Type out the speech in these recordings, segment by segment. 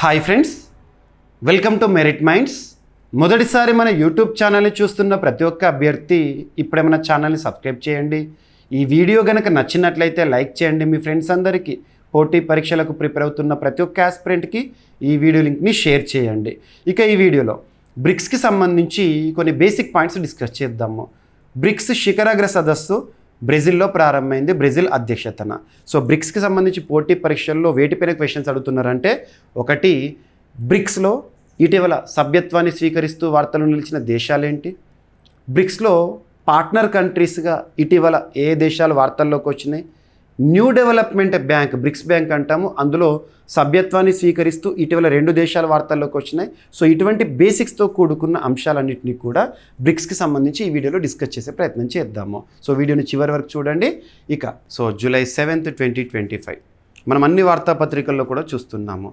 Hi friends, welcome to merit minds. మొదటిసారి మన YouTube ఛానల్ని చూస్తున్న ప్రతి ఒక్క అభ్యర్థి ఇప్పుడే మన ఛానల్ని సబ్స్క్రైబ్ చేయండి. ఈ వీడియో కనుక నచ్చినట్లయితే లైక్ చేయండి. మీ ఫ్రెండ్స్ అందరికీ పోటీ పరీక్షలకు ప్రిపేర్ అవుతున్న ప్రతి ఒక్క ఆస్పిరెంట్కి ఈ వీడియో లింక్ని షేర్ చేయండి. ఇక ఈ వీడియోలో బ్రిక్స్కి సంబంధించి కొన్ని బేసిక్ పాయింట్స్ డిస్కస్ చేద్దాము. బ్రిక్స్ శిఖరాగ్ర సదస్సు బ్రెజిల్లో ప్రారంభమైంది, బ్రెజిల్ అధ్యక్షతన. సో బ్రిక్స్కి సంబంధించి పోటీ పరీక్షల్లో వేటిపైన క్వశ్చన్స్ అడుగుతున్నారంటే, ఒకటి, బ్రిక్స్లో ఇటీవల సభ్యత్వాన్ని స్వీకరిస్తూ వార్తలు నిలిచిన దేశాలేంటి, బ్రిక్స్లో పార్ట్నర్ కంట్రీస్గా ఇటీవల ఏ దేశాలు వార్తల్లోకి వచ్చినాయి, new development bank, bricks bank అంటాము, అందులో సభ్యత్వాన్ని స్వీకరిస్తూ ఇటీవల 2 దేశాల వార్తల్లోకి వచ్చినాయి. సో ఇటువంటి బేసిక్స్తో కూడుకున్న అంశాలన్నింటినీ కూడా బ్రిక్స్కి సంబంధించి ఈ వీడియోలో డిస్కస్ చేసే ప్రయత్నం చేద్దాము. సో వీడియోని చివరి వరకు చూడండి. ఇక జూలై 7, 2025 మనం అన్ని వార్తాపత్రికల్లో కూడా చూస్తున్నాము.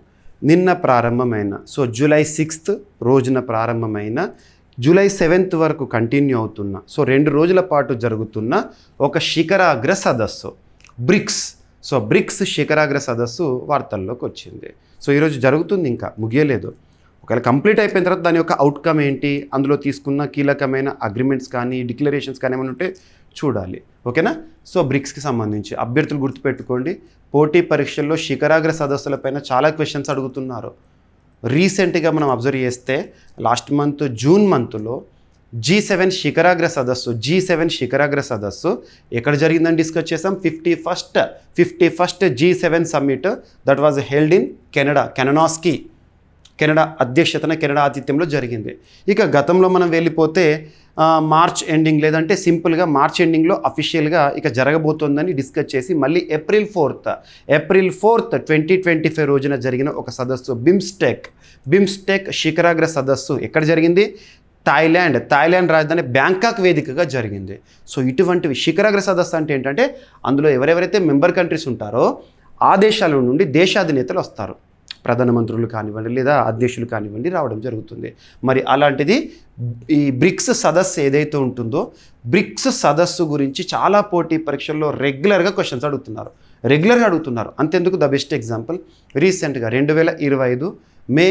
నిన్న ప్రారంభమైన జూలై 6 రోజున ప్రారంభమైన జూలై 7 వరకు కంటిన్యూ అవుతున్న 2 రోజుల పాటు జరుగుతున్న ఒక శిఖరాగ్ర సదస్సు బ్రిక్స్. బ్రిక్స్ శిఖరాగ్ర సదస్సు వార్తల్లోకి వచ్చింది. ఈరోజు జరుగుతుంది, ఇంకా ముగియలేదు. ఒకవేళ కంప్లీట్ అయిపోయిన తర్వాత దాని యొక్క అవుట్కమ్ ఏంటి, అందులో తీసుకున్న కీలకమైన అగ్రిమెంట్స్ కానీ డిక్లరేషన్స్ కానీ ఏమైనా ఉంటే చూడాలి. ఓకేనా? బ్రిక్స్కి సంబంధించి అభ్యర్థులు గుర్తుపెట్టుకోండి, పోటీ పరీక్షల్లో శిఖరాగ్ర సదస్సులపైన చాలా క్వశ్చన్స్ అడుగుతున్నారు. రీసెంట్గా మనం అబ్జర్వ్ చేస్తే లాస్ట్ మంత్ జూన్ మంత్లో G7 శిఖరాగ్ర సదస్సు ఎక్కడ జరిగిందని డిస్కస్ చేసాం. 51st G7 summit that was held in Canada అధ్యక్షతన, కెనడా ఆతిథ్యంలో జరిగింది. ఇక గతంలో మనం వెళ్ళిపోతే మార్చ్ ఎండింగ్, లేదంటే సింపుల్గా మార్చ్ ఎండింగ్లో అఫీషియల్గా ఇక జరగబోతోందని డిస్కస్ చేసి మళ్ళీ ఏప్రిల్ 4, 2025 రోజున జరిగిన ఒక సదస్సు బిమ్స్టెక్ శిఖరాగ్ర సదస్సు ఎక్కడ జరిగింది? థాయిలాండ్ రాజధాని బ్యాంకాక్ వేదికగా జరిగింది. ఇటువంటివి శిఖరాగ్ర సదస్సు అంటే ఏంటంటే, అందులో ఎవరెవరైతే మెంబర్ కంట్రీస్ ఉంటారో ఆ దేశాల నుండి దేశాధినేతలు వస్తారు, ప్రధానమంత్రులు కానివ్వండి లేదా అధ్యక్షులు కానివ్వండి రావడం జరుగుతుంది. మరి అలాంటిది ఈ బ్రిక్స్ సదస్సు ఏదైతే ఉంటుందో, బ్రిక్స్ సదస్సు గురించి చాలా పోటీ పరీక్షల్లో రెగ్యులర్గా క్వశ్చన్స్ అడుగుతున్నారు. అంతెందుకు, ద బెస్ట్ ఎగ్జాంపుల్ రీసెంట్గా 2025 మే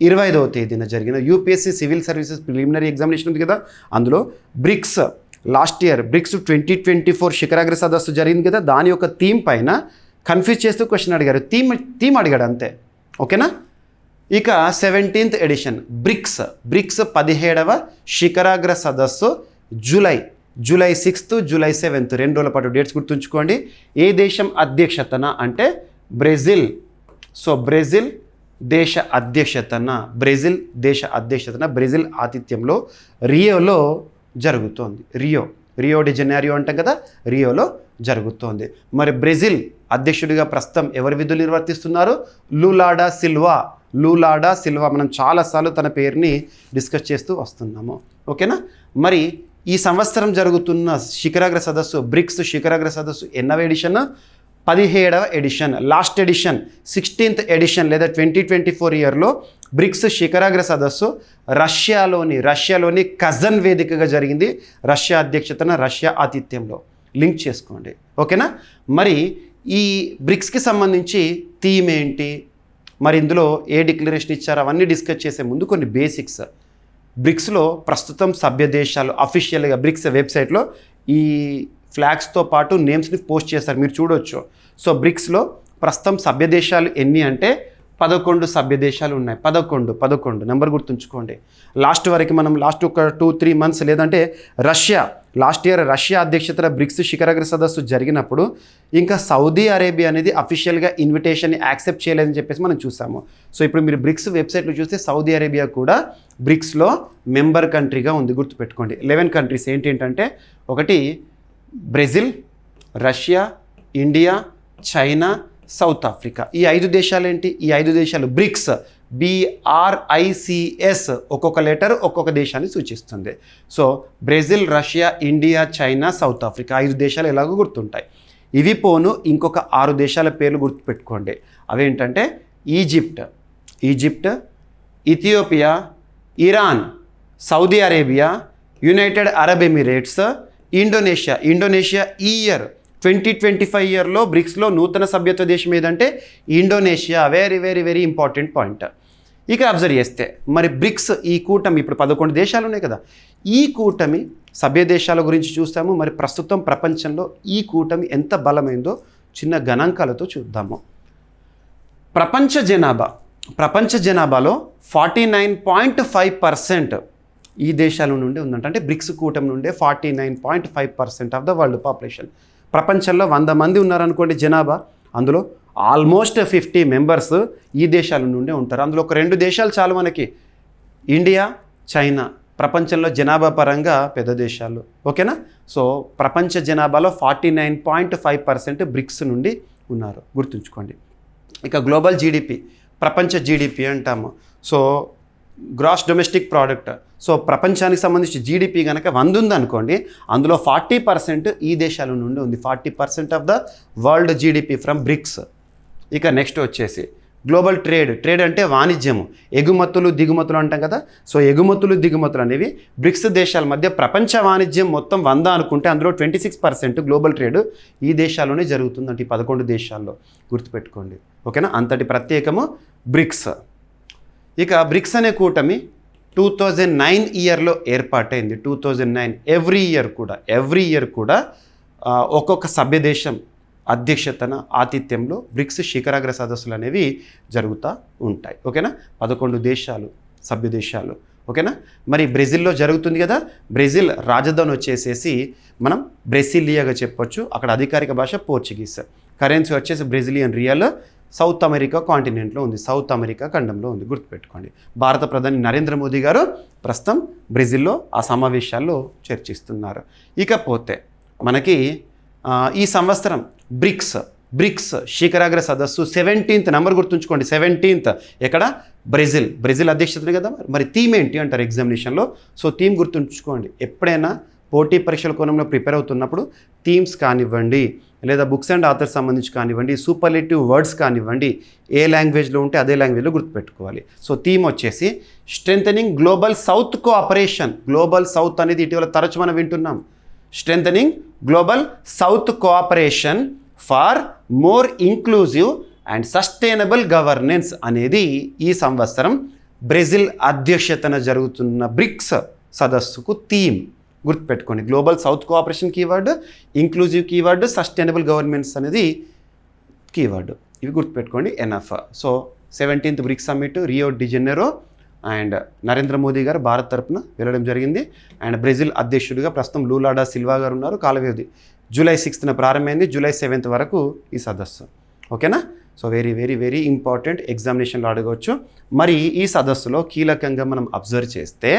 25వ తేదీన జరిగిన UPSC civil services preliminary examination ఉంది కదా, అందులో బ్రిక్స్ లాస్ట్ ఇయర్ బ్రిక్స్ 2024 శిఖరాగ్ర సదస్సు జరిగింది కదా, దాని యొక్క థీమ్ పైన కన్ఫ్యూజ్ చేస్తూ క్వశ్చన్ అడిగారు. థీమ్ అడిగాడు అంతే. ఓకేనా? ఇక 17th ఎడిషన్ బ్రిక్స్ 17వ శిఖరాగ్ర సదస్సు జూలై 6, జూలై 7 2 రోజుల పాటు డేట్స్ గుర్తుంచుకోండి. ఏ దేశం అధ్యక్షతన అంటే బ్రెజిల్. బ్రెజిల్ దేశ అధ్యక్షతన బ్రెజిల్ ఆతిథ్యంలో రియోలో జరుగుతోంది. రియో డి జెనైరో అంటాం కదా, రియోలో జరుగుతోంది. మరి బ్రెజిల్ అధ్యక్షుడిగా ప్రస్తుతం ఎవరు విధులు నిర్వర్తిస్తున్నారు? లూలాడా సిల్వా. మనం చాలాసార్లు తన పేరుని డిస్కస్ చేస్తూ వస్తున్నాము. ఓకేనా? మరి ఈ సంవత్సరం జరుగుతున్న శిఖరాగ్ర సదస్సు, బ్రిక్స్ శిఖరాగ్ర సదస్సు ఎన్నవ ఎడిషన్? 17వ edition. Last edition 16th edition లేదా 2024 ఇయర్లో బ్రిక్స్ శిఖరాగ్ర సదస్సు రష్యాలోని కజన్ వేదికగా జరిగింది. రష్యా అధ్యక్షతన, రష్యా ఆతిథ్యంలో. లింక్ చేసుకోండి. ఓకేనా? మరి ఈ బ్రిక్స్కి సంబంధించి థీమ్ ఏంటి, మరి ఇందులో ఏ డిక్లరేషన్ ఇచ్చారో అవన్నీ డిస్కస్ చేసే ముందు కొన్ని బేసిక్స్. బ్రిక్స్లో ప్రస్తుతం సభ్య దేశాలు అఫీషియల్గా బ్రిక్స్ వెబ్సైట్లో ఈ ఫ్లాగ్స్తో పాటు నేమ్స్ని పోస్ట్ చేస్తారు, మీరు చూడవచ్చు. బ్రిక్స్లో ప్రస్తుతం సభ్య దేశాలు ఎన్ని అంటే 11 సభ్య దేశాలు ఉన్నాయి. 11 నెంబర్ గుర్తుంచుకోండి. లాస్ట్ ఒక 2-3 మంత్స్ లేదంటే లాస్ట్ ఇయర్ రష్యా అధ్యక్షతన బ్రిక్స్ శిఖరాగ్ర సదస్సు జరిగినప్పుడు ఇంకా సౌదీ అరేబియా అనేది అఫీషియల్గా ఇన్విటేషన్ని యాక్సెప్ట్ చేయలేదని చెప్పేసి మనం చూసాము. ఇప్పుడు మీరు బ్రిక్స్ వెబ్సైట్లో చూస్తే సౌదీ అరేబియా కూడా బ్రిక్స్లో మెంబర్ కంట్రీగా ఉంది. గుర్తుపెట్టుకోండి. 11 కంట్రీస్ ఏంటంటే, ఒకటి Brazil, Russia, India, China, south Africa. ఈ 5 దేశాలు ఏంటి? ఈ 5 దేశాలు బ్రిక్స్, BRICS, ఒక్కొక్క లెటర్ ఒక్కొక్క దేశాన్ని సూచిస్తుంది. Brazil, Russia, India, China, south Africa 5 దేశాలు ఎలాగో గుర్తుంటాయి. ఇవి పోను ఇంకొక 6 దేశాల పేర్లు గుర్తుపెట్టుకోండి. అవేంటంటే Egypt, Ethiopia, Iran, Saudi Arabia, United Arab Emirates, Indonesia ఈ ఇయర్ 2025 ఇయర్లో బ్రిక్స్లో నూతన సభ్యత్వ దేశం ఏదంటే Indonesia. Very very very important point. ఇక అబ్జర్వ్ చేస్తే మరి బ్రిక్స్ ఈ కూటమి ఇప్పుడు 11 దేశాలు ఉన్నాయి కదా, ఈ కూటమి సభ్య దేశాల గురించి చూస్తాము. మరి ప్రస్తుతం ప్రపంచంలో ఈ కూటమి ఎంత బలమైందో చిన్న గణాంకాలతో చూద్దాము. ప్రపంచ జనాభాలో 49.5% ఈ దేశాల నుండి ఉందంట. అంటే బ్రిక్స్ కూటమి నుండే 49.5% ఆఫ్ ద వరల్డ్ పాపులేషన్. ప్రపంచంలో 100 మంది ఉన్నారనుకోండి జనాభా, అందులో ఆల్మోస్ట్ 50 మెంబర్స్ ఈ దేశాల నుండే ఉంటారు. అందులో ఒక 2 దేశాలు చాలు మనకి, ఇండియా, చైనా. ప్రపంచంలో జనాభా పరంగా పెద్ద దేశాలు. ఓకేనా? సో ప్రపంచ జనాభాలో 49.5% బ్రిక్స్ నుండి ఉన్నారు, గుర్తుంచుకోండి. ఇక గ్లోబల్ జీడిపి, ప్రపంచ జీడిపి అంటాము. So gross domestic product. So ప్రపంచానికి సంబంధించి జీడిపి కనుక 100 ఉందనుకోండి, అందులో 40% ఈ దేశాల నుండి ఉంది. 40% of the world GDP from BRICS. ఇక నెక్స్ట్ వచ్చేసి గ్లోబల్ ట్రేడ్ అంటే వాణిజ్యము, ఎగుమతులు దిగుమతులు అంటాం కదా. సో ఎగుమతులు దిగుమతులు అనేవి బ్రిక్స్ దేశాల మధ్య ప్రపంచ వాణిజ్యం మొత్తం 100 అనుకుంటే అందులో 26% గ్లోబల్ ట్రేడ్ ఈ దేశాల్లోనే జరుగుతుందంటే ఈ 11 దేశాల్లో, గుర్తుపెట్టుకోండి. ఓకేనా? అంతటి ప్రత్యేకము బ్రిక్స్. ఇక బ్రిక్స్ అనే కూటమి 2009 ఇయర్లో ఏర్పాటైంది. 2009. ఎవ్రీ ఇయర్ కూడా ఒక్కొక్క సభ్య దేశం అధ్యక్షతన ఆతిథ్యంలో బ్రిక్స్ శిఖరాగ్ర సదస్సులు అనేవి జరుగుతూ ఉంటాయి. ఓకేనా? 11 దేశాలు సభ్య దేశాలు. ఓకేనా? మరి బ్రెజిల్లో జరుగుతుంది కదా, బ్రెజిల్ రాజధాని వచ్చేసేసి మనం బ్రెసిలియాగా చెప్పొచ్చు. అక్కడ అధికారిక భాష పోర్చుగీస్. కరెన్సీ వచ్చేసి బ్రెజిలియన్ రియల్. సౌత్ అమెరికా కాంటినెంట్లో ఉంది, సౌత్ అమెరికా ఖండంలో ఉంది, గుర్తుపెట్టుకోండి. భారత ప్రధాని నరేంద్ర మోదీ గారు ప్రస్తుతం బ్రెజిల్లో ఆ సమావేశాల్లో చర్చిస్తున్నారు. ఇకపోతే మనకి ఈ సంవత్సరం బ్రిక్స్ శిఖరాగ్ర సదస్సు 17th నెంబర్ గుర్తుంచుకోండి. 17th ఎక్కడ? బ్రెజిల్ అధ్యక్షతనే కదా. మరి థీమ్ ఏంటి అంటారు ఎగ్జామినేషన్లో. సో థీమ్ గుర్తుంచుకోండి. ఎప్పుడైనా పోటీ పరీక్షల కోణంలో ప్రిపేర్ అవుతున్నప్పుడు థీమ్స్ కానివ్వండి, లేదా బుక్స్ అండ్ ఆథర్స్ సంబంధించి కానివ్వండి, సూపర్లేటివ్ వర్డ్స్ కానివ్వండి, ఏ లాంగ్వేజ్లో ఉంటే అదే లాంగ్వేజ్లో గుర్తుపెట్టుకోవాలి. సో థీమ్ వచ్చేసి strengthening global south cooperation. Global south అనేది ఇటీవల తరచు మనం వింటున్నాం. Strengthening global south cooperation for more inclusive and sustainable governance అనేది ఈ సంవత్సరం బ్రెజిల్ అధ్యక్షతన జరుగుతున్న బ్రిక్స్ సదస్సుకు థీమ్. గుర్తుపెట్టుకోండి. Global south cooperation keyword, inclusive keyword, sustainable governance అనేది కీవర్డ్. ఇవి గుర్తుపెట్టుకోండి. ఎన్ఎఫ్. So 17th BRICS summit Rio de Janeiro and Narendra Modi garu Bharat తరపున వెళ్ళడం జరిగింది. అండ్ బ్రెజిల్ అధ్యక్షుడిగా ప్రస్తుతం లూలా డా సిల్వా గారు ఉన్నారు. కాలవ్యవధి జూలై 6th ప్రారంభమైంది, జూలై 7th వరకు ఈ సదస్సు. ఓకేనా? So very very very important, ఎగ్జామినేషన్లో అడగవచ్చు. మరి ఈ సదస్సులో కీలకంగా మనం అబ్జర్వ్ చేస్తే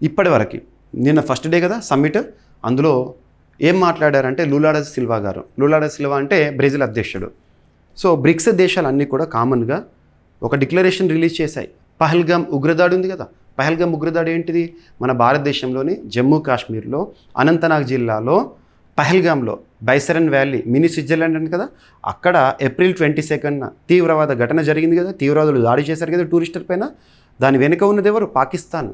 ఇప్పటివరకు నిన్న ఫస్ట్ డే కదా సమ్మిట్, అందులో ఏం మాట్లాడారంటే లూలా డా సిల్వా గారు. లూలా డా సిల్వా అంటే బ్రెజిల్ అధ్యక్షుడు. సో బ్రిక్స్ దేశాలన్నీ కూడా కామన్గా ఒక డిక్లరేషన్ రిలీజ్ చేశాయి. పహల్గామ్ ఉగ్రదాడి ఉంది కదా, పహల్గామ్ ఉగ్రదాడి ఏంటిది? మన భారతదేశంలోని జమ్మూ కాశ్మీర్లో అనంతనాగ్ జిల్లాలో పహల్గామ్లో బైసరన్ వ్యాలీ మినీ స్విట్జర్లాండ్ అని కదా, అక్కడ ఏప్రిల్ 22న తీవ్రవాద ఘటన జరిగింది కదా, తీవ్రవాదులు దాడి చేశారు కదా టూరిస్టుల పైన. దాని వెనుక ఉన్నది ఎవరు? పాకిస్తాన్.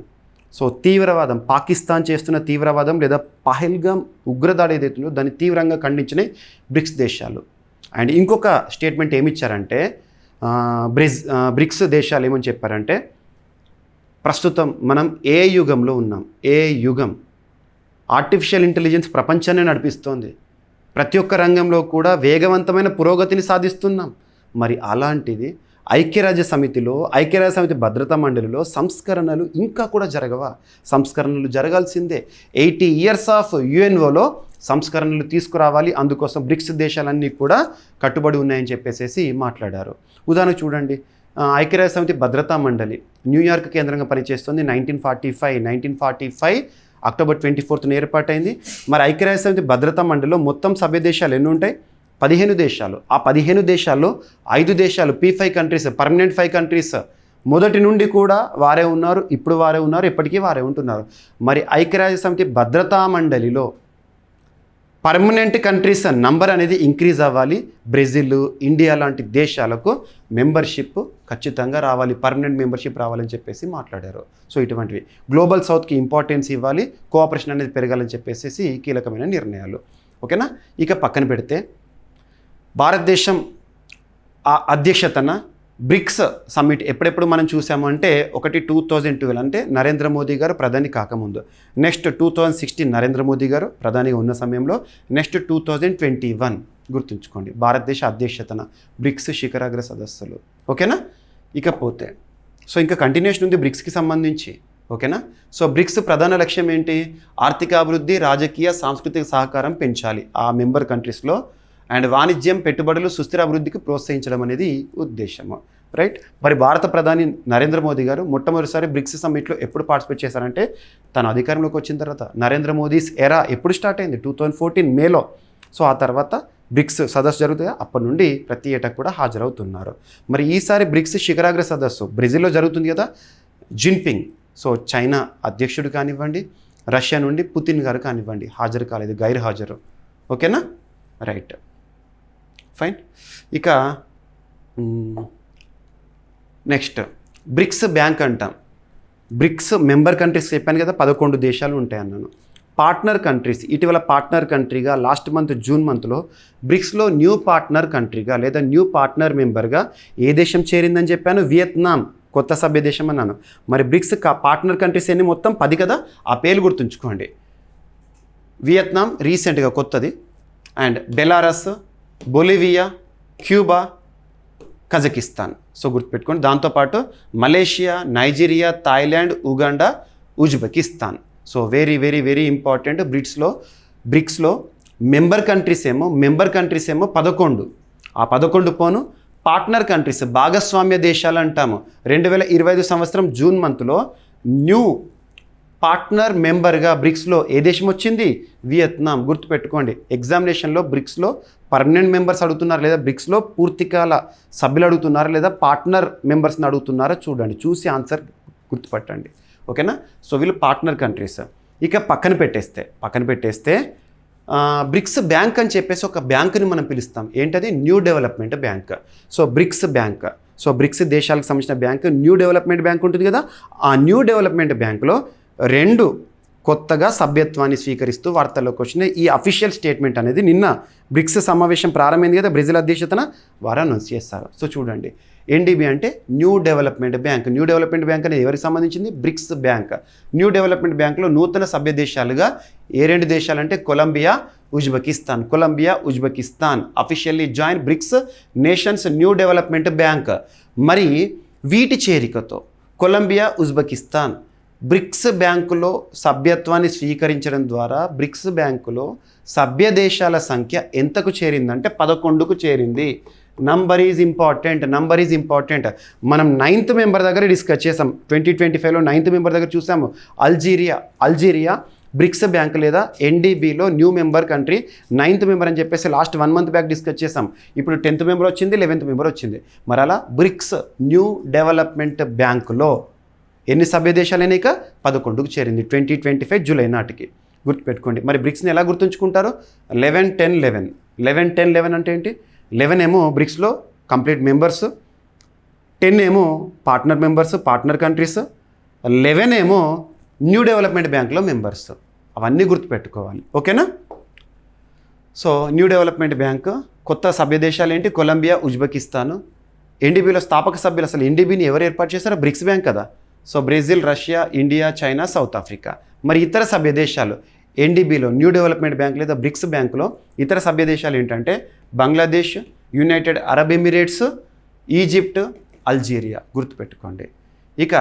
సో తీవ్రవాదం, పాకిస్తాన్ చేస్తున్న తీవ్రవాదం లేదా పహల్గామ్ ఉగ్రదాడి ఏదైతుందో దాన్ని తీవ్రంగా ఖండించినాయి బ్రిక్స్ దేశాలు. అండ్ ఇంకొక స్టేట్మెంట్ ఏమిచ్చారంటే బ్రిక్స్ దేశాలు ఏమని చెప్పారంటే ప్రస్తుతం మనం ఏ యుగంలో ఉన్నాం, ఏ యుగం. ఆర్టిఫిషియల్ ఇంటెలిజెన్స్ ప్రపంచాన్ని నడిపిస్తోంది. ప్రతి ఒక్క రంగంలో కూడా వేగవంతమైన పురోగతిని సాధిస్తున్నాం. మరి అలాంటిది ఐక్యరాజ్య సమితి భద్రతా మండలిలో సంస్కరణలు ఇంకా కూడా జరగవా? సంస్కరణలు జరగాల్సిందే. 80 years ఆఫ్ యుఎన్ఓలో సంస్కరణలు తీసుకురావాలి. అందుకోసం బ్రిక్స్ దేశాలన్నీ కూడా కట్టుబడి ఉన్నాయని చెప్పేసి మాట్లాడారు. ఉదాహరణ చూడండి, ఐక్యరాజ్య సమితి భద్రతా మండలి న్యూయార్క్ కేంద్రంగా పనిచేస్తుంది. 1945 అక్టోబర్ 24th ఏర్పాటైంది. మరి ఐక్యరాజ్య సమితి భద్రతా మండలిలో మొత్తం సభ్య దేశాలు ఎన్ని ఉంటాయి? 15 దేశాలు. ఆ 15 దేశాల్లో 5 దేశాలు P5 కంట్రీస్, పర్మనెంట్ 5 కంట్రీస్. మొదటి నుండి కూడా వారే ఉన్నారు, ఇప్పుడు వారే ఉన్నారు, ఎప్పటికీ వారే ఉంటున్నారు. మరి ఐక్యరాజ్య సమితి భద్రతా మండలిలో పర్మనెంట్ కంట్రీస్ నంబర్ అనేది ఇంక్రీజ్ అవ్వాలి. బ్రెజిల్, ఇండియా లాంటి దేశాలకు మెంబర్షిప్ ఖచ్చితంగా రావాలి, పర్మనెంట్ మెంబర్షిప్ రావాలని చెప్పేసి మాట్లాడారు. సో ఇటువంటివి గ్లోబల్ సౌత్కి ఇంపార్టెన్స్ ఇవ్వాలి, కోఆపరేషన్ అనేది పెరగాలని చెప్పేసి కీలకమైన నిర్ణయాలు. ఓకేనా. ఇక పక్కన పెడితే భారతదేశం ఆ అధ్యక్షతన బ్రిక్స్ సమ్మిట్ ఎప్పుడెప్పుడు మనం చూసాము అంటే ఒకటి 2012 అంటే నరేంద్ర మోదీ గారు ప్రధాని కాకముందు, నెక్స్ట్ 2016 నరేంద్ర మోదీ గారు ప్రధానిగా ఉన్న సమయంలో, నెక్స్ట్ 2021 గుర్తుంచుకోండి భారతదేశ అధ్యక్షతన బ్రిక్స్ శిఖరాగ్ర సదస్సులు. ఓకేనా. ఇకపోతే సో ఇంకా కంటిన్యూషన్ ఉంది బ్రిక్స్కి సంబంధించి. ఓకేనా. సో బ్రిక్స్ ప్రధాన లక్ష్యం ఏంటి? ఆర్థిక అభివృద్ధి, రాజకీయ, సాంస్కృతిక సహకారం పెంచాలి ఆ మెంబర్ కంట్రీస్లో, అండ్ వాణిజ్యం, పెట్టుబడులు, సుస్థిర అభివృద్ధికి ప్రోత్సహించడం అనేది ఉద్దేశము. రైట్. మరి భారత ప్రధాని నరేంద్ర మోదీ గారు మొట్టమొదటిసారి బ్రిక్స్ సమ్మిట్లో ఎప్పుడు పార్టిసిపేట్ చేశారంటే తన అధికారంలోకి వచ్చిన తర్వాత. నరేంద్ర మోదీస్ ఎరా ఎప్పుడు స్టార్ట్ అయింది? 2014 మేలో. సో ఆ తర్వాత బ్రిక్స్ సదస్సు జరుగుతుంది, అప్పటి నుండి ప్రతి ఏటా కూడా హాజరవుతున్నారు. మరి ఈసారి బ్రిక్స్ శిఖరాగ్ర సదస్సు బ్రెజిల్లో జరుగుతుంది కదా. జిన్పింగ్, సో చైనా అధ్యక్షుడు కానివ్వండి, రష్యా నుండి పుతిన్ గారు కానివ్వండి హాజరు కాలేదు, గైర్ హాజరు. ఓకేనా. Right, fine. ఇక నెక్స్ట్ బ్రిక్స్ బ్యాంక్ అంటాం. బ్రిక్స్ మెంబర్ కంట్రీస్ చెప్పాను కదా, 11 దేశాలు ఉంటాయి అన్నాను. పార్ట్నర్ కంట్రీస్, ఇటీవల పార్ట్నర్ కంట్రీగా లాస్ట్ మంత్ జూన్ మంత్లో బ్రిక్స్లో న్యూ పార్ట్నర్ కంట్రీగా లేదా న్యూ పార్ట్నర్ మెంబర్గా ఏ దేశం చేరిందని చెప్పాను? వియత్నాం, కొత్త సభ్య దేశం అన్నాను. మరి బ్రిక్స్ పార్ట్నర్ కంట్రీస్ ఎన్ని? మొత్తం 10 కదా. ఆ పేర్లు గుర్తుంచుకోండి. వియత్నాం రీసెంట్గా కొత్తది, and Belarus, Bolivia, Cuba, Kazakhstan. So గుర్తుపెట్టుకోండి. దాంతోపాటు Malaysia, Nigeria, Thailand, Uganda, Uzbekistan. So very very very important. బ్రిక్స్లో మెంబర్ కంట్రీస్ ఏమో 11. ఆ 11 పోను పార్ట్నర్ కంట్రీస్, భాగస్వామ్య దేశాలు అంటాము. 2025 సంవత్సరం జూన్ మంత్లో న్యూ పార్ట్నర్ మెంబర్గా బ్రిక్స్లో ఏ దేశం వచ్చింది? వియత్నాం. గుర్తుపెట్టుకోండి. ఎగ్జామినేషన్లో బ్రిక్స్లో పర్మనెంట్ మెంబర్స్ అడుగుతున్నారు లేదా బ్రిక్స్లో పూర్తికాల సభ్యులు అడుగుతున్నారు లేదా పార్ట్నర్ మెంబర్స్ని అడుగుతున్నారో చూడండి, చూసి ఆన్సర్ గుర్తుపట్టండి. ఓకేనా. సో వీళ్ళు పార్ట్నర్ కంట్రీస్. ఇక పక్కన పెట్టేస్తే బ్రిక్స్ బ్యాంక్ అని చెప్పేసి ఒక బ్యాంకుని మనం పిలుస్తాం. ఏంటది? New development bank. So BRICS bank, so BRICS దేశాలకు సంబంధించిన బ్యాంక్ న్యూ డెవలప్మెంట్ బ్యాంక్ ఉంటుంది కదా. ఆ న్యూ డెవలప్మెంట్ బ్యాంకులో 2 కొత్తగా సభ్యత్వాన్ని స్వీకరిస్తూ వార్తల్లోకి వచ్చిన ఈ అఫీషియల్ స్టేట్మెంట్ అనేది నిన్న బ్రిక్స్ సమావేశం ప్రారంభమైంది కదా, బ్రెజిల్ అధ్యక్షతన వారు అనౌన్స్ చేస్తారు. సో చూడండి, ఎన్డీబీ అంటే new development bank. New development bank అనేది ఎవరికి సంబంధించింది? Bricks bank. న్యూ డెవలప్మెంట్ బ్యాంక్లో నూతన సభ్య దేశాలుగా ఏ 2 దేశాలంటే Colombia, Uzbekistan officially join BRICS nations new development bank. మరి వీటి చేరికతో కొలంబియా, ఉజ్బెకిస్తాన్ బ్రిక్స్ బ్యాంకులో సభ్యత్వాన్ని స్వీకరించడం ద్వారా బ్రిక్స్ బ్యాంకులో సభ్య దేశాల సంఖ్య ఎంతకు చేరిందంటే 11కు చేరింది. Number is important. మనం 9th మెంబర్ దగ్గర డిస్కస్ చేసాం. 2025లో 9th మెంబర్ దగ్గర చూసాము. అల్జీరియా బ్రిక్స్ బ్యాంక్ లేదా ఎన్డీబీలో new member country, 9th member అని చెప్పేసి లాస్ట్ 1 month బ్యాక్ డిస్కస్ చేసాం. ఇప్పుడు 10th మెంబర్ వచ్చింది, 11th మెంబర్ వచ్చింది. మరి అలా బ్రిక్స్ న్యూ డెవలప్మెంట్ బ్యాంకులో ఎన్ని సభ్య దేశాలైనా ఇక 11కు చేరింది 2025 జూలై నాటికి. గుర్తుపెట్టుకోండి. మరి బ్రిక్స్ని ఎలా గుర్తుంచుకుంటారు? 11-10-11 అంటే ఏంటి? 11 ఏమో బ్రిక్స్లో కంప్లీట్ మెంబర్స్, 10 ఏమో పార్ట్నర్ మెంబర్స్, పార్ట్నర్ కంట్రీస్, 11 ఏమో న్యూ డెవలప్మెంట్ బ్యాంక్లో మెంబర్స్. అవన్నీ గుర్తుపెట్టుకోవాలి. ఓకేనా. సో న్యూ డెవలప్మెంట్ బ్యాంక్ కొత్త సభ్య దేశాలు ఏంటి? Colombia, Uzbekistan. ఎన్డీబీలో స్థాపక సభ్యులు, అసలు ఎన్డీబీని ఎవరు ఏర్పాటు చేశారో? బ్రిక్స్ బ్యాంక్ కదా. So Brazil, Russia, India, China, south Africa. మరి ఇతర సభ్య దేశాలు ఎన్డీబీలో న్యూ డెవలప్మెంట్ బ్యాంక్ లేదా బ్రిక్స్ బ్యాంకులో ఇతర సభ్య దేశాలు ఏంటంటే Bangladesh, United Arab Emirates, Egypt, Algeria. గుర్తుపెట్టుకోండి. ఇక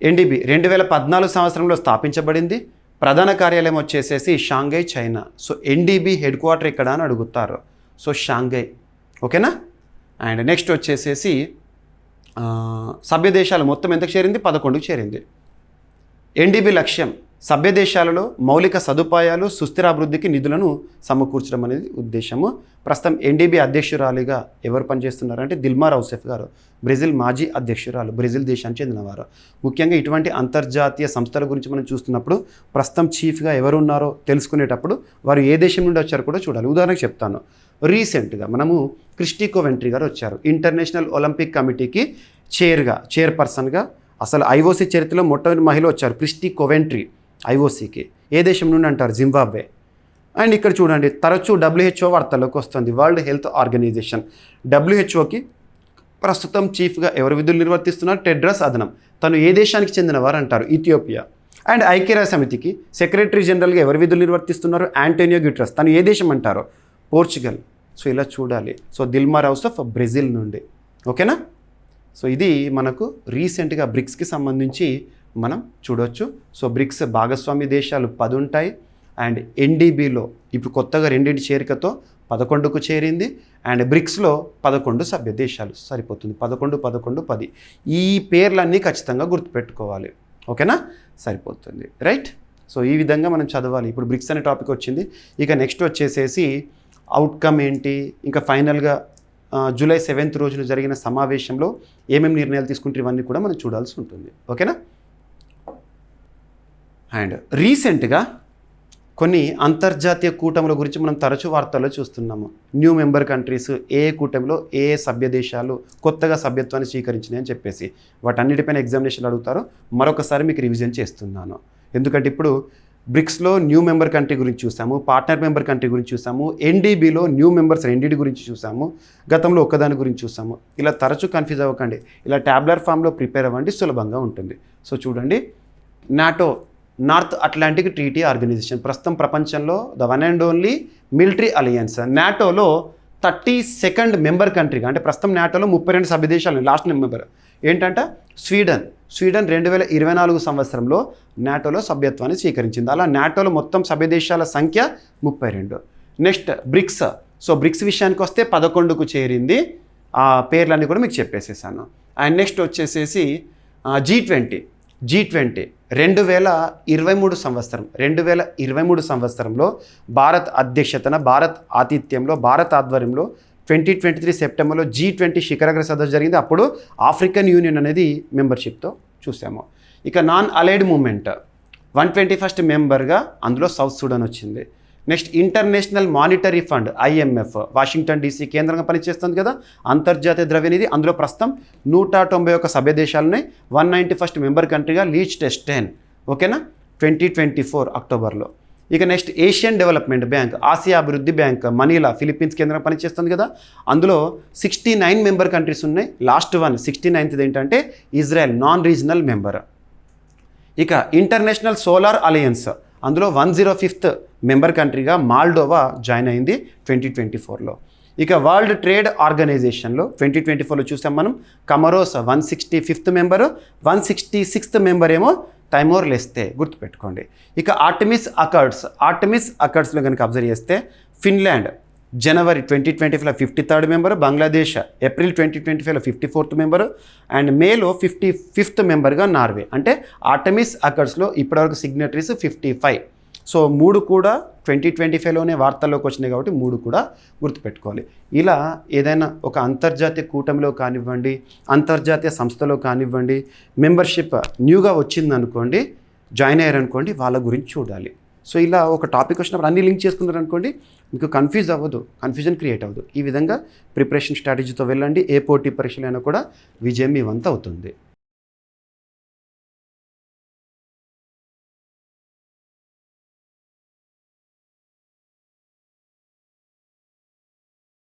ఎన్డీబీ 2014 సంవత్సరంలో స్థాపించబడింది. ప్రధాన కార్యాలయం వచ్చేసేసి Shanghai, China. So NDB head quarter ఎక్కడ అని అడుగుతారు. So Shanghai. ఓకేనా. అండ్ నెక్స్ట్ వచ్చేసేసి సభ్య దేశాలు మొత్తం ఎంతకు చేరింది? 11కు చేరింది. ఎన్డీబీ లక్ష్యం సభ్య దేశాలలో మౌలిక సదుపాయాలు, సుస్థిర అభివృద్ధికి నిధులను సమకూర్చడం అనేది ఉద్దేశము. ప్రస్తుతం ఎన్డీబీ అధ్యక్షురాలిగా ఎవరు పనిచేస్తున్నారంటే దిల్మా రౌసెఫ్ గారు, బ్రెజిల్ మాజీ అధ్యక్షురాలు, బ్రెజిల్ దేశానికి చెందినవారు. ముఖ్యంగా ఇటువంటి అంతర్జాతీయ సంస్థల గురించి మనం చూస్తున్నప్పుడు ప్రస్తుతం చీఫ్గా ఎవరు ఉన్నారో తెలుసుకునేటప్పుడు వారు ఏ దేశం నుండి వచ్చారో కూడా చూడాలి. ఉదాహరణకు చెప్తాను. రీసెంట్గా మనము క్రిస్టీ కోవెంట్రీ గారు వచ్చారు. ఇంటర్నేషనల్ ఒలింపిక్ కమిటీకి చైర్పర్సన్గా అసలు ఐఓసీ చరిత్రలో మొట్టమొదటి మహిళ వచ్చారు క్రిస్టీ కోవెంట్రీ ఐఓసీకి. ఏ దేశం నుండి అంటారు? జింబాబ్వే. అండ్ ఇక్కడ చూడండి తరచూ WHO వార్తల్లోకి వస్తుంది. వరల్డ్ హెల్త్ ఆర్గనైజేషన్ WHOకి ప్రస్తుతం చీఫ్గా ఎవరు విధులు నిర్వర్తిస్తున్నారు? టెడ్రస్ అదనం. తను ఏ దేశానికి చెందినవారు అంటారు? ఇథియోపియా. అండ్ ఐక్యరాజ్య సమితికి సెక్రటరీ జనరల్గా ఎవరు విధులు నిర్వర్తిస్తున్నారు? ఆంటోనియో గ్యూటెరస్. తను ఏ దేశం అంటారు? పోర్చుగల్. సో ఇలా చూడాలి. సో దిల్మార్ హౌస్ ఆఫ్ బ్రెజిల్ నుండి. ఓకేనా? సో ఇది మనకు రీసెంట్గా బ్రిక్స్కి సంబంధించి మనం చూడవచ్చు. సో బ్రిక్స్ భాగస్వామి దేశాలు 10 ఉంటాయి. అండ్ NDBలో ఇప్పుడు కొత్తగా 2 చేరికతో 11కు చేరింది. అండ్ బ్రిక్స్లో 11 సభ్య దేశాలు సరిపోతుంది. 11, 11, 10. ఈ పేర్లన్నీ ఖచ్చితంగా గుర్తుపెట్టుకోవాలి. ఓకేనా? సరిపోతుంది. రైట్? సో ఈ విధంగా మనం చదవాలి. ఇప్పుడు బ్రిక్స్ అనే టాపిక్ వచ్చింది. ఇక నెక్స్ట్ వచ్చేసేసి అవుట్కమ్ ఏంటి, ఇంకా ఫైనల్గా జూలై 7th రోజున జరిగిన సమావేశంలో ఏమేమి నిర్ణయాలు తీసుకుంటారు ఇవన్నీ కూడా మనం చూడాల్సి ఉంటుంది. ఓకేనా? అండ్ రీసెంట్గా కొన్ని అంతర్జాతీయ కూటముల గురించి మనం తరచూ వార్తల్లో చూస్తున్నాము. న్యూ మెంబర్ కంట్రీస్ ఏ కూటమిలో ఏ సభ్య దేశాలు కొత్తగా సభ్యత్వాన్ని స్వీకరించినాయి అని చెప్పేసి వాటన్నిటిపైన ఎగ్జామినేషన్లు అడుగుతారు. మరొకసారి మీకు రివిజన్ చేస్తున్నాను. ఎందుకంటే ఇప్పుడు బ్రిక్స్లో న్యూ మెంబర్ కంట్రీ గురించి చూసాము, పార్ట్నర్ మెంబర్ కంట్రీ గురించి చూసాము, NDBలో న్యూ మెంబర్స్ 2 గురించి చూసాము, గతంలో ఒక్కదాని గురించి చూసాము. ఇలా తరచూ కన్ఫ్యూజ్ అవ్వకండి. ఇలా ట్యాబ్లర్ ఫామ్లో ప్రిపేర్ అవ్వండి, సులభంగా ఉంటుంది. సో చూడండి, NATO North Atlantic Treaty Organization ప్రస్తుతం ప్రపంచంలో the one and only military alliance. నాటోలో 32nd మెంబర్ కంట్రీగా, అంటే ప్రస్తుతం నాటోలో 32 సభ్య దేశాలు. లాస్ట్ మెంబర్ ఏంటంటే స్వీడన్ 2024 సంవత్సరంలో నాటోలో సభ్యత్వాన్ని స్వీకరించింది. అలా నాటోలో మొత్తం సభ్య దేశాల సంఖ్య 32. Next bricks. సో బ్రిక్స్ విషయానికి వస్తే 11కు చేరింది. ఆ పేర్లన్నీ కూడా మీకు చెప్పేసేసాను. అండ్ నెక్స్ట్ వచ్చేసేసి G20 2023 సంవత్సరంలో భారత్ అధ్యక్షతన, భారత్ ఆతిథ్యంలో, భారత్ ఆధ్వర్యంలో 2023 సెప్టెంబర్లో G20 శిఖరాగ్ర సదస్సు జరిగింది. అప్పుడు ఆఫ్రికన్ యూనియన్ అనేది మెంబర్షిప్తో చూసాము. ఇక నాన్ అలైడ్ మూమెంట్ 121st మెంబర్గా అందులో సౌత్ సూడాన్ వచ్చింది. Next international monetary fund IMF Washington DC కేంద్రంగా పనిచేస్తుంది కదా, అంతర్జాతీయ ద్రవ్యనిధి. అందులో ప్రస్తుతం 191 సభ్య దేశాలున్నాయి. 191st member కంట్రీగా లీచ్టెన్స్టైన్. ఓకేనా? 2024 అక్టోబర్లో. ఇక next Asian development bank, Asia అభివృద్ధి బ్యాంక్, మనీలా ఫిలిప్పీన్స్ కేంద్రంగా పనిచేస్తుంది కదా, అందులో 69 మెంబర్ కంట్రీస్ ఉన్నాయి. లాస్ట్ 69th ఏంటంటే ఇజ్రాయెల్, నాన్ రీజనల్ మెంబర్. ఇక ఇంటర్నేషనల్ సోలార్ అలయన్స్, అందులో 105th మెంబర్ కంట్రీగా మాల్డోవా జాయిన్ అయింది 2024లో. ఇక వరల్డ్ ట్రేడ్ ఆర్గనైజేషన్లో 2024లో చూసాం మనం కమరోస్ 165th మెంబరు, 166th మెంబర్ ఏమో టైమోర్ లెస్తే, గుర్తుపెట్టుకోండి. ఇక ఆర్టెమిస్ అకార్డ్స్లో కనుక అబ్జర్వ్ చేస్తే ఫిన్లాండ్ జనవరి 2025లో 53rd మెంబరు, బంగ్లాదేశ్ ఏప్రిల్ 2025లో 54th మెంబరు, అండ్ మేలో 55th మెంబర్గా నార్వే. అంటే ఆర్టెమిస్ అకార్డ్స్లో ఇప్పటివరకు సిగ్నటరీస్ 55. సో 3 కూడా 2025లోనే వార్తల్లోకి వచ్చినాయి కాబట్టి 3 కూడా గుర్తుపెట్టుకోవాలి. ఇలా ఏదైనా ఒక అంతర్జాతీయ కూటమిలో కానివ్వండి, అంతర్జాతీయ సంస్థలో కానివ్వండి, మెంబర్షిప్ న్యూగా వచ్చిందనుకోండి, జాయిన్ అయ్యారనుకోండి, వాళ్ళ గురించి చూడాలి. సో ఇలా ఒక టాపిక్ వచ్చినప్పుడు అన్ని లింక్ చేసుకున్నారనుకోండి, మీకు కన్ఫ్యూజన్ క్రియేట్ అవ్వదు. ఈ విధంగా ప్రిపరేషన్ స్ట్రాటజీతో వెళ్ళండి. ఏ పోటీ పరీక్షలైనా కూడా విజయం మీ వంతు అవుతుంది.